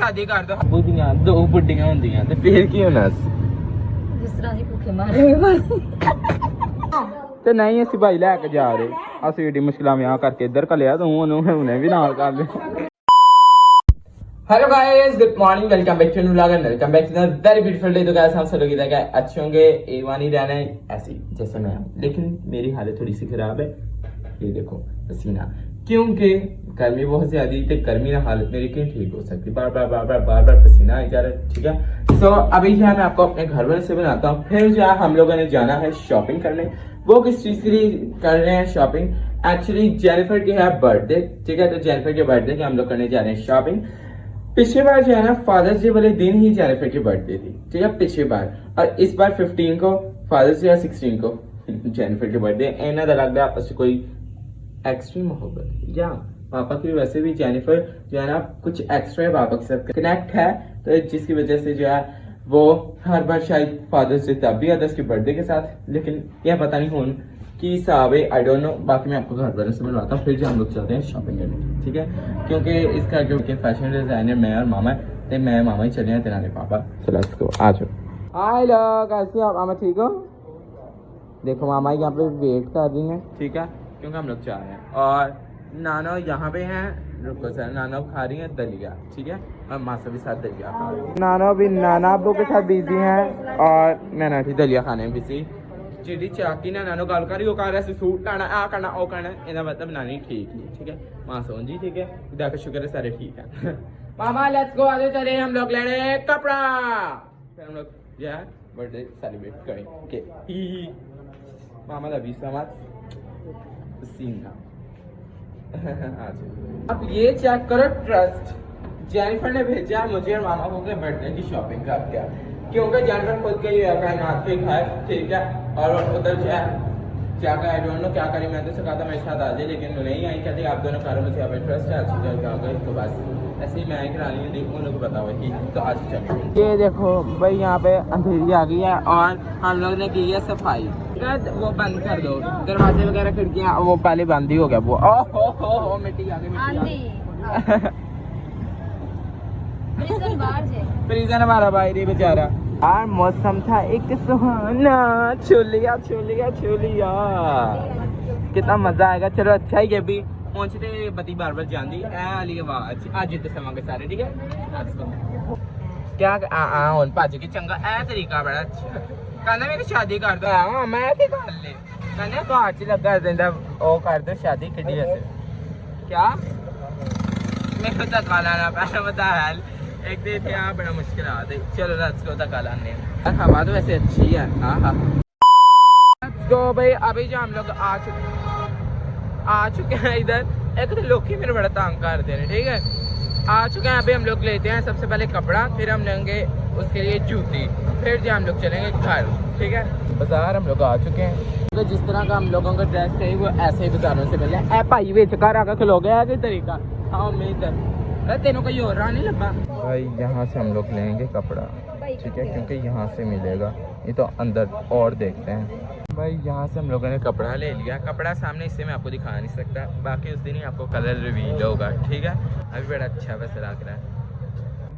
शादी कर दो बुढ़ियां दो बुढ़ियां होंदियां ते फिर की होना जिस तरह ही भूखे मारे ਤੇ ਨਹੀਂ ਅਸੀਂ ਭਾਈ ਲੈ ਕੇ ਜਾ ਰਹੇ ਅਸੀਂ ਏਡੀ ਮੁਸ਼ਕਿਲਾਂ ਵਿਆਹ ਕਰਕੇ ਇੱਧਰ ਘਲਿਆ ਤੂੰ ਉਹਨੂੰ ਹੁਣੇ ਵੀ ਨਾਲ ਕਰ ਲੈ hello guys good morning welcome back to new vlog and welcome back to the very beautiful day. तो गाइस हम सब लोग इधर गए अच्छे होंगे एवानी रहना है ऐसी जैसे मैं हूं, लेकिन मेरी हालत थोड़ी सी खराब है। ये देखो पसीना क्योंकि गर्मी बहुत ज्यादा है। गर्मी ना हालत मेरी क्यों ठीक हो सकती, बार बार पसीना आ जा रहा है। ठीक है तो अभी जो है मैं आपको अपने घर वाले से बनाता हूँ। फिर जो है हम लोगों ने जाना है शॉपिंग करने। वो किस चीज के लिए कर रहे हैं शॉपिंग? एक्चुअली जेनिफर की है बर्थडे। ठीक है तो जेनिफर के बर्थडे के हम लोग करने जा रहे हैं शॉपिंग। पिछली बार जो है ना फादर्स डे वाले दिन ही जेनिफर की बर्थडे थी। ठीक है पिछली बार, और इस बार 15 को फादर्स डे और 16 को जेनिफर की बर्थडे। इन्हें तो लगता है आपस में कोई एक्सट्रीम मोहब्बत या पापा की वैसे भी जेनिफर जो है ना कुछ एक्स्ट्रा पापा के साथ कनेक्ट है, तो जिसकी वजह से जो है वो हर बार शायद फादर्स डे तब भी आता है उसके बर्थडे के साथ, लेकिन यह पता नहीं हो कि हिसाब है, आई डोंट नो। बाकी मैं आपको घर वाले से मिलवाता हूँ, फिर जो हम लोग चलते हैं शॉपिंग करने। ठीक है क्योंकि इसका जो कि फैशन डिजाइनर मैं और मामा है, मैं मामा ही चले हैं तेनाली पापा। चलो इसको आ जाओ। हाय लोग कैसे हो आप? मामा ठीक हो? देखो मामा यहाँ पे वेट कर रही हैं। ठीक है क्योंकि हम लोग जा रहे हैं और नाना यहाँ पे हैं। रुको सर, नाना खा रही है दलिया। ठीक है और मासा भी साथ दलिया खा रही है। नाना भी नाना अब्बू के साथ बिजी हैं और मैं नाठी दलिया खाने में बिजी। ਜਿਹੜੀ ਚਾਕੀ ਨਾਲ ਨਾਨੋ ਗੱਲ ਕਰੀ ਉਹ ਕਰ ਰਿਹਾ ਸੀ ਸੂਟ ਲਾਣਾ ਆ ਕਰਨਾ ਉਹ ਕਰਨਾ, ਇਹਦਾ ਮਤਲਬ ਨਾਨੀ ਠੀਕ नहीं। ठीक है मां सोन जी ठीक है खुदा का शुक्र है सारे ठीक है। मामा लेट्स गो आगे चले हम लोग लेने कपड़ा, फिर हम लोग जो है बर्थडे सेलिब्रेट करेंगे। मामा लव यू सो मच सीना। अब ये चेक करो ट्रस्ट, जेनिफर ने भेजा मुझे और मामा को बर्थडे की शॉपिंग करके, क्योंकि जेनिफर खुद के लिए कायनात के घर। ठीक है और उधर जो है क्या आई डोंट नो क्या करी। मैं तो कहा था मेरे साथ आ जाए, लेकिन वो नहीं आई। कहते आप दोनों करो, मुझे यहाँ ट्रस्ट है अच्छी जगह आ गई तो बस ऐसे ही मैं करा ली। देखो उन लोग को बताओ कि तो आज चलो। ये देखो भाई यहाँ पे अंधेरी आ गई है और हम लोग ने की है सफाई। वो बंद कर दो दरवाजे वगैरह खिड़कियाँ, वो पहले बंद ही हो गया वो। ओहो मिट्टी आ गई प्रिजन हमारा भाई रे बेचारा। यार मौसम था एक सुहाना, छोलिया छोलिया छोलिया, कितना मजा आएगा। चलो अच्छा ही भी पहुंचते बती बार बार जाती वाली आवाज आज जितने समांगे सारे। ठीक है क्या भाजी की चंगा ए तरीका बड़ा अच्छा कहना मेरी शादी कर दो। हाँ मैं कर ले कहने तो आज लगा देंदा ओ कर दो शादी किड्डी वैसे क्या मेरे तो काला ना पैसा बता है एक दिन थे यहाँ बड़ा मुश्किल आते। चलो लेट्स गो तक लाने हवा तो वैसे अच्छी है। हाँ हाँ लेट्स गो भाई। अभी जो हम लोग आ चुके हैं इधर। एक तो लोग ही मेरे बड़ा तंग कर दे रहे। ठीक है आ चुके हैं। अभी हम लोग लेते हैं सबसे पहले कपड़ा, फिर हम लेंगे उसके लिए जूती, फिर जो हम लोग चलेंगे घर। ठीक है बाजार हम लोग आ चुके हैं। तो जिस तरह का हम लोगों का ड्रेस चाहिए वो ऐसे ही बाजारों से मिल रहा है। भाई बेच कर आकर खिलोगे ऐसे तरीका। हाँ उम्मीद है तेनों कहीं और रहा नहीं लगा भाई। यहाँ से हम लोग लेंगे कपड़ा। ठीक है क्योंकि यहाँ से मिलेगा, ये तो अंदर और देखते हैं भाई। यहाँ से हम लोगों ने कपड़ा ले लिया। कपड़ा सामने इससे मैं आपको दिखा नहीं सकता, बाकी उस दिन ही आपको कलर रिवील होगा। ठीक है अभी बड़ा अच्छा वैसे लग रहा है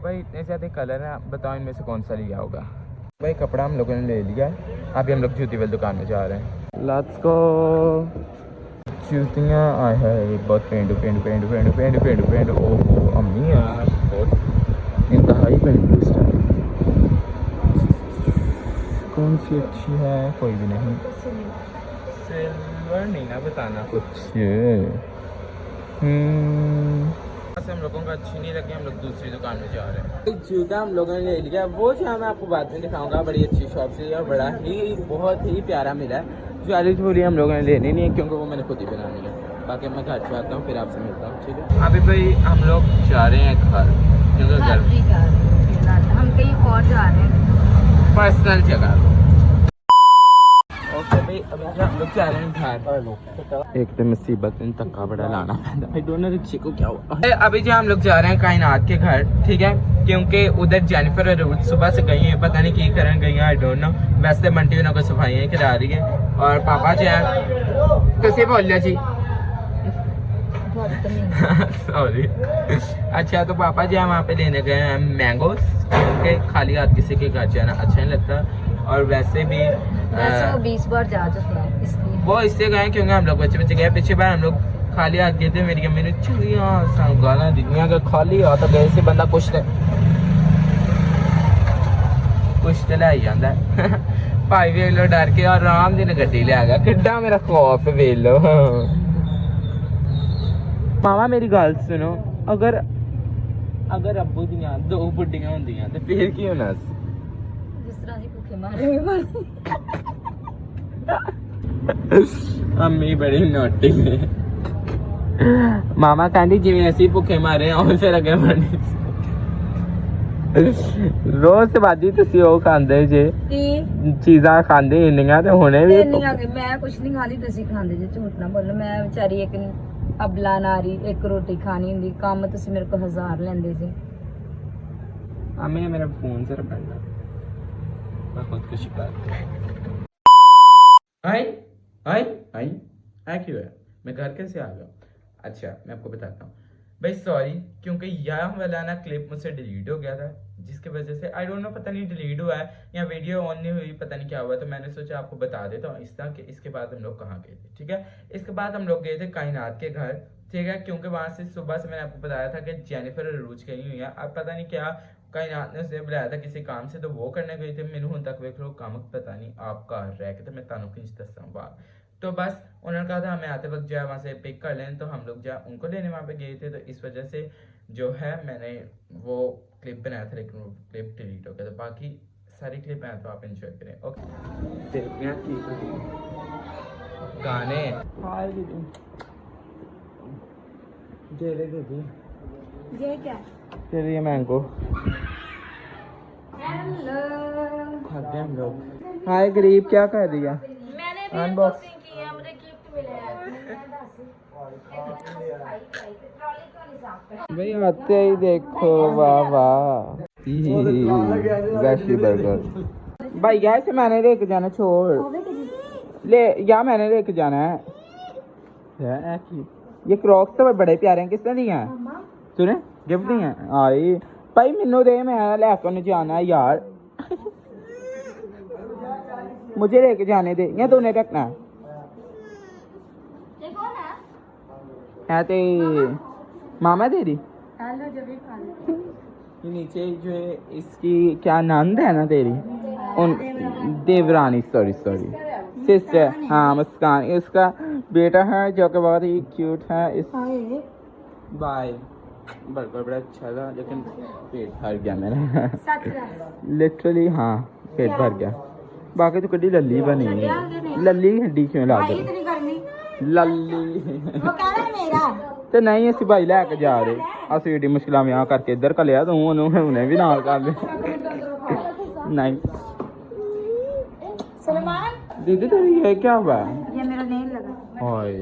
भाई। इतने ज़्यादा कलर है, बताओ इनमें से कौन सा लिया होगा भाई। कपड़ा हम लोगों ने ले लिया। अभी हम लोग जूती वाली दुकान में जा रहे हैं। Let's go. जूतियाँ आए है बहुत पेंडू पेंडू पेंडू पेंडू पेंडू पेंडू पेंडू। ओहो अम्मी यार बहुत इंतहाई पेंडू स्टाइल। कौन सी अच्छी है? कोई भी नहीं। सिल्वर नहीं ना बताना कुछ। हम लोगों को अच्छी नहीं लगी, हम लोग दूसरी दुकान में जा रहे हैं। एक जूता हम लोगों ने ले लिया, वो जो मैं आपको बाद में दिखाऊंगा। बड़ी अच्छी शॉप से और बड़ा ही बहुत ही प्यारा मिला है। ज्वेलरी ज्वेलरी हम लोगों ने लेनी नहीं है क्योंकि वो मैंने खुद ही बनानी है। बाकी मैं घर से आता हूँ फिर आपसे मिलता हूँ। ठीक है अभी भाई हम लोग जा रहे हैं घर क्योंकि घर हम कहीं और जा रहे हैं पर्सनल जगह। ओके भाई अभी हम लोग जा रहे हैं घर। एक तो मुसीबत इन तक्का बड़ा लाना पैदा भाई। दोनों रिक्शे को क्या हुआ? अभी जो हम लोग जा रहे हैं कायनात के घर। ठीक है क्योंकि उधर जेनिफर और रूथ सुबह से गई है, पता नहीं की करने गई है आई डोंट नो। वैसे बंटी उन्होंने को सफाइयाँ करा रही है और पापा जो है कैसे बोल रहे जी आदत नहीं। सॉरी। अच्छा तो पापा जी हम वहाँ पे लेने गए हैं मैंगोस, क्योंकि खाली हाथ किसी के घर जाना अच्छा नहीं लगता। और वैसे भी वैसे वो 20 बार जा चुके हैं इसलिए वो इससे गए क्योंकि हम लोग बच्चे बच्चे गए। पिछली बार हम लोग खाली हाथ गए थे, मेरी अम्मी ने चलिए गाना दिखिया का खाली हाथ गए से बंदा कुछ तो ले जाता है। भाई वेख लो डर के और आराम दिन गड्डी ले आ गया, किड्डा मेरा खौफ वेख लो। मामा मेरी गल सुनो, अगर अगर अब्बू दियां दो बुड्डियां होंदियां ते फिर की होना सी? जिस तरह से भूखे मारे अम्मी बड़ी नोटी है। मामा कहती जिवें ਅਸੀਂ ਭੁੱਖੇ ਮਾਰੇ ਆ ਉਹ ਫਿਰ ਅੱਗੇ बढ़नी ਰੋਜ਼ ਤੇ ਬਾਜੀ ਤੁਸੀਂ ਉਹ ਖਾਂਦੇ ਜੇ ਚੀਜ਼ਾਂ ਖਾਂਦੇ ਇੰਨੀਆਂ ਤੇ ਹੁਣੇ ਵੀ ਇੰਨੀਆਂ ਕਿ ਮੈਂ ਕੁਛ ਨਹੀਂ ਖਾਂਦੀ, ਤੁਸੀਂ ਖਾਂਦੇ ਜੇ, ਝੂਠ ਨਾ ਬੋਲੋ। ਮੈਂ ਵਿਚਾਰੀ ਇੱਕ ਅਬਲਾ ਨਾਰੀ, ਇੱਕ ਰੋਟੀ ਖਾਣੀ ਹੁੰਦੀ, ਕੰਮ ਤੁਸੀਂ ਮੇਰੇ ਕੋਲ 1000 ਲੈਂਦੇ ਜੇ। अम्मी मेरा फोन जरा पढ़ना, मैं खुद को शिकार। आई आई आई आई क्यों है? मैं घर कैसे आ गया? अच्छा मैं आपको बताता हूँ भाई, सॉरी क्योंकि यह वाला ना क्लिप मुझसे डिलीट हो गया था, जिसकी वजह से आई डोंट नो, पता नहीं डिलीट हुआ है या वीडियो ऑन नहीं हुई, पता नहीं क्या हुआ। तो मैंने सोचा आपको बता देता हूँ इस तरह कि इसके बाद हम लोग कहाँ गए थे। ठीक है, इसके बाद हम लोग गए थे कायनात के घर। ठीक है, क्योंकि वहाँ से सुबह से मैंने आपको बताया था कि जेनिफर अरूज गई हुई है। अब पता नहीं क्या कायनात ने उसे बुलाया था किसी काम से, तो वो करने गए थे। मैंने हूँ तक वेख लो काम पता नहीं आप घर रह के, तो मैं तानू किंच दसा बात। तो बस उन्होंने कहा था हमें आते वक्त जो है वहाँ से पिक कर लें, तो हम लोग जो है उनको लेने वहाँ पे गए थे। तो इस वजह से जो है मैंने वो क्लिप बनाया था, लेकिन वो क्लिप डिलीट हो गया। तो बाकी सारी क्लिप हैं तो आप एंजॉय करें। ओके गाने ये क्या? तेरे ये मैंगो हेलो, खाते हैं हम लोग। हाय गरीब, क्या कर रही है? मैंने भी अनबॉक्स अनबॉक्सिंग की है, मुझे गिफ्ट मिला है। भाई आते ही देखो, वाह वाह वैशी बर्गर। भाई यार से मैंने लेके जाना, छोड़ ले या मैंने लेके जाना है। ये क्रॉक्स तो बड़े प्यारे हैं, किसने दिए हैं? तूने गिफ्ट दिए हैं? आई भाई मैनू दे, मैं लेकर उन्हें जाना है यार। मुझे लेके जाने दे या तूने रखना है? ते मामा दे रही ये नीचे जो है इसकी क्या नंद है ना तेरी, उन देवरानी, सॉरी सिस्टर, हाँ मुस्कान इसका बेटा है जो कि बहुत ही क्यूट है। इस बाय बर्गर बड़ा अच्छा था, लेकिन पेट भर गया मेरा लिटरली, हाँ पेट भर गया। बाकी तो कड़ी लल्ली बनी है, लल्ली हड्डी क्यों ला दे लल्ली ते नहीं ਅਸੀਂ ਭਾਈ ਲੈ ਕੇ ਜਾ ਰਹੇ, ਅਸੀਂ ਏਡੀ ਮੁਸ਼ਕਲਾਂ ਵਿਆਹ ਕਰਕੇ ਇੱਧਰ ਘੱਲਿਆ, ਤੂੰ ਉਹਨੇ ਵੀ ਨਾਲ ਕਰ ਲੈ। नहीं सलमान दीदी तेरी ये क्या हुआ? ये मेरा नेल लगा। ओए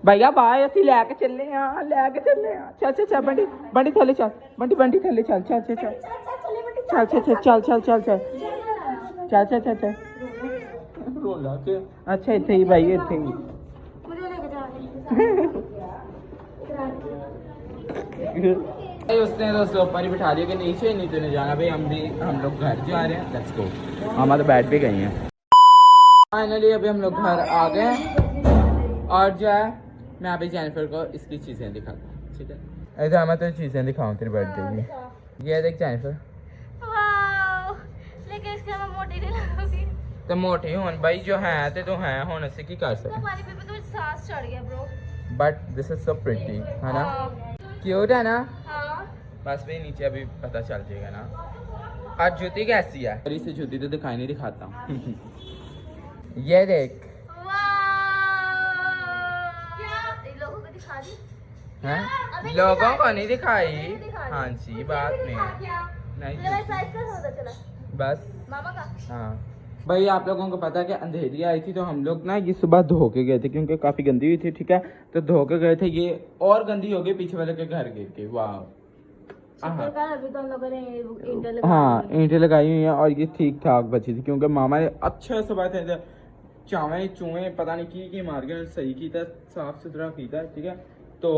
भैया बाय, ਅਸੀਂ ਲੈ ਕੇ ਚੱਲੇ ਆ, ਲੈ ਕੇ ਚੱਲੇ ਆ। ਚੱਲ ਬੰਟੀ ਬੰਟੀ ਥੱਲੇ ਚੱਲ, ਬੰਟੀ ਥੱਲੇ ਚੱਲ, ਚੱਲ ਰੋਲਾ ਕੇ। ਅੱਛਾ ਇੱਥੇ ਹੀ ਭਾਈ, ਇੱਥੇ ਹੀ मुझे लेके जा। उसने तो ऊपर ही बिठा दिया कि नीचे नहीं तूने जाना। भाई हम लोग घर जा रहे हैं, लेट्स गो। हम तो बैठ भी गई हैं फाइनली। अभी हम लोग घर आ गए और जो है मैं अभी जेनिफर को इसकी चीज़ें दिखाता हूँ। ठीक है, ऐसा मैं तो चीज़ें दिखाऊँ तेरी बर्थडे की। ये देख जेनिफर, लेकिन इसके मैं मोटी नहीं लगूंगी। तो मोटी हूँ भाई, जो है तो तू है होने से की कर सकते, हमारी बेबी तो सांस चढ़ गया bro. But this is so pretty, है ना? क्यूट है ना? हाँ। बस भाई नीचे अभी पता चल जाएगा ना। आज जूती कैसी है? इसे जूती तो दिखाई नहीं, दिखाता हूँ। ये देख, लोगों को दिखा दी हैं? लोगों को नहीं दिखाई। हाँ जी, बात में नहीं बस मामा का। हाँ भाई, आप लोगों को पता है कि अंधेरी आई थी, तो हम लोग ना ये सुबह धो के गए थे क्योंकि काफ़ी गंदी हुई थी। ठीक है, तो धो के गए थे, ये और गंदी हो गई पीछे वाले के घर गिर के। वाह, अभी तो हम लोगों ने ईंटें हाँ ईंटें लगाई हुई हैं और ये ठीक ठाक बची थी क्योंकि मामा ने अच्छे सुबह थे चावे चूहे पता नहीं की मार के सही कीता साफ सुथरा कीता ठीक है तो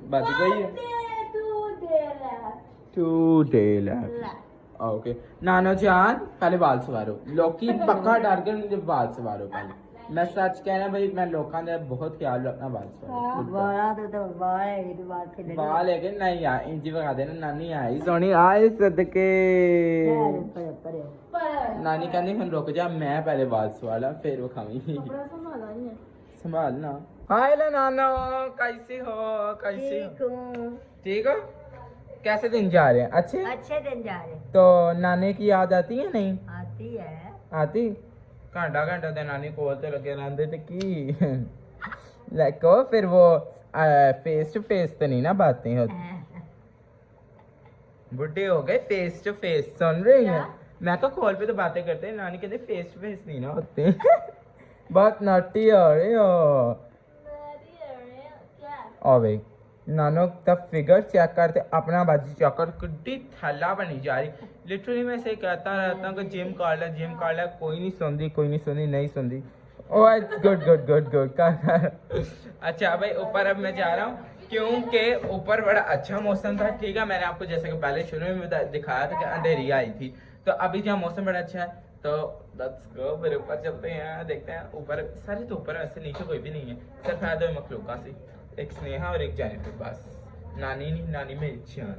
बच गई है 2 day left ओके नानो जान पहले बाल सवारो लोकी पक्का डर के मुझे बाल सवारो पहले मैं सच कहना भाई मैं लोगों का बहुत ख्याल रखना बाल सवारो बाल है कि नहीं यार इंजी बगा देना नानी आई सोनी आए सदके नानी कहती हम रुक जा मैं पहले बाल सवाला फिर वो खावी संभालना हाय नानो कैसे हो ठीक हो कैसे दिन जा रहे हैं अच्छे दिन जा रहे तो नानी की याद आती है नहीं आती घंटा दे नानी कोल ते लगे रहंदे ते की लाइको फिर वो फेस टू फेस तो नहीं ना बातें होती बुढ़े हो गए फेस टू फेस सुन रही हैं मैं तो कॉल पे तो बातें करते हैं नानी कहते फेस टू फेस नहीं ना होते बहुत नॉटी हो रही हो ओ भाई नानो तब फिगर चेक करते अपना बाजी चेक कर किड्डी थैला बनी जा रही लिटरली मैं ऐसे कहता रहता हूँ कि जिम कर ले कोई नहीं सुनती नहीं सुनती ओ गुड कर अच्छा भाई ऊपर अब मैं जा रहा हूँ क्योंकि ऊपर बड़ा अच्छा मौसम था ठीक है मैंने आपको जैसे कि पहले शुरू में दिखाया था कि अंधेरी आई थी तो अभी जहाँ मौसम बड़ा अच्छा है तो लेट्स गो फिर ऊपर चलते हैं देखते हैं ऊपर सारे तो ऊपर ऐसे नीचे कोई भी नहीं है सिर्फ है 2 मखलूका से एक स्नेहा और एक जेनिफर बस नानी नहीं नानी मेरी जान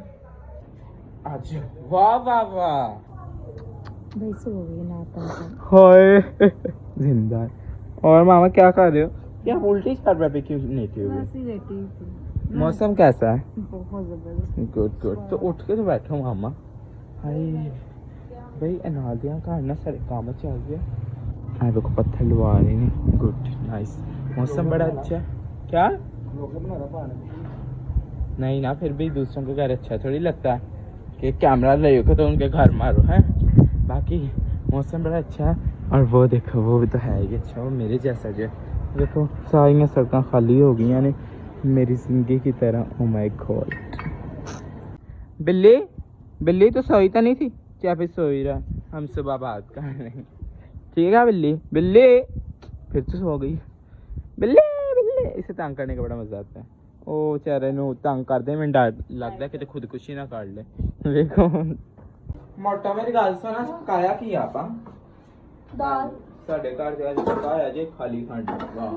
आज वाह भाई सो गई ना हाय जिंदा और मामा क्या कर रहे हो क्या उल्टी कर रहे पे क्यों लेटे हुए बस ही लेटी थी मौसम कैसा है बहुत जबरदस्त गुड तो उठ के तो बैठो मामा हाय भाई अनाल दिया घर ना सारे काम चल गया हाय देखो पत्थर लवा रहे ने गुड नाइस मौसम बड़ा अच्छा है क्या नहीं ना फिर भी दूसरों के घर अच्छा थोड़ी लगता है कि कैमरा ले हो तो उनके घर मारो है बाकी मौसम बड़ा अच्छा है और वो देखो वो भी तो है ही अच्छा वो मेरे जैसा जो देखो सारी सड़कें खाली हो गई ने मेरी जिंदगी की तरह ओ माय गॉड बिल्ली तो सोई तो नहीं थी क्या फिर सोई रहा हम सुबह बात कर रहे हैं ठीक है बिल्ली फिर तो सो गई बिल्ली इसे तंग करने का बड़ा मजा आता है ओ चारे नु तंग कर दे मैं डर लगदा कि खुदकुशी ना कर ले देखो मोटा मेरी गल सुना पकाया की आपा दाल साडे घर ਦੇ ਅੱਜ ਪਕਾਇਆ ਜੇ ਖਾਲੀ ਖੰਡ ਵਾਹ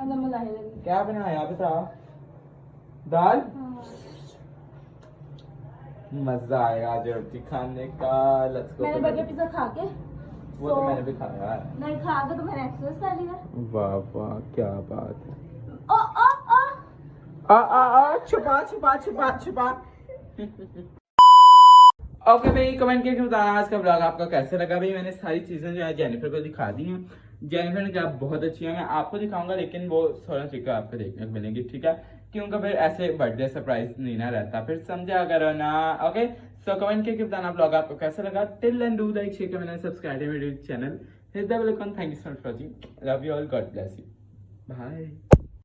अंदर मलाई लगी क्या बनाया बता दाल मजा आएगा आज रोटी खाने का लेट्स गो मैंने बर्गर पिज्जा खा के वो तो मैंने भी खाया है नहीं खा के तो मैंने एक्सरसाइज कर लिया वाह क्या बात है छुपा ओके भाई कमेंट करके बताना आज का ब्लॉग आपका कैसे लगा भाई मैंने सारी चीजें जो है जेनिफर को दिखा दी हैं जेनिफर ने कहा बहुत अच्छी है मैं आपको दिखाऊंगा लेकिन वो 16 तरीका आपको देखने को मिलेंगी ठीक है क्योंकि फिर ऐसे बर्थडे सरप्राइज नहीं ना रहता फिर समझा करो ना ओके सो कमेंट करके बताना ब्लॉग आपको कैसा लगा till end do like share comment subscribe मेरे channel hit the bell icon thank you so much for watching love you all God bless you bye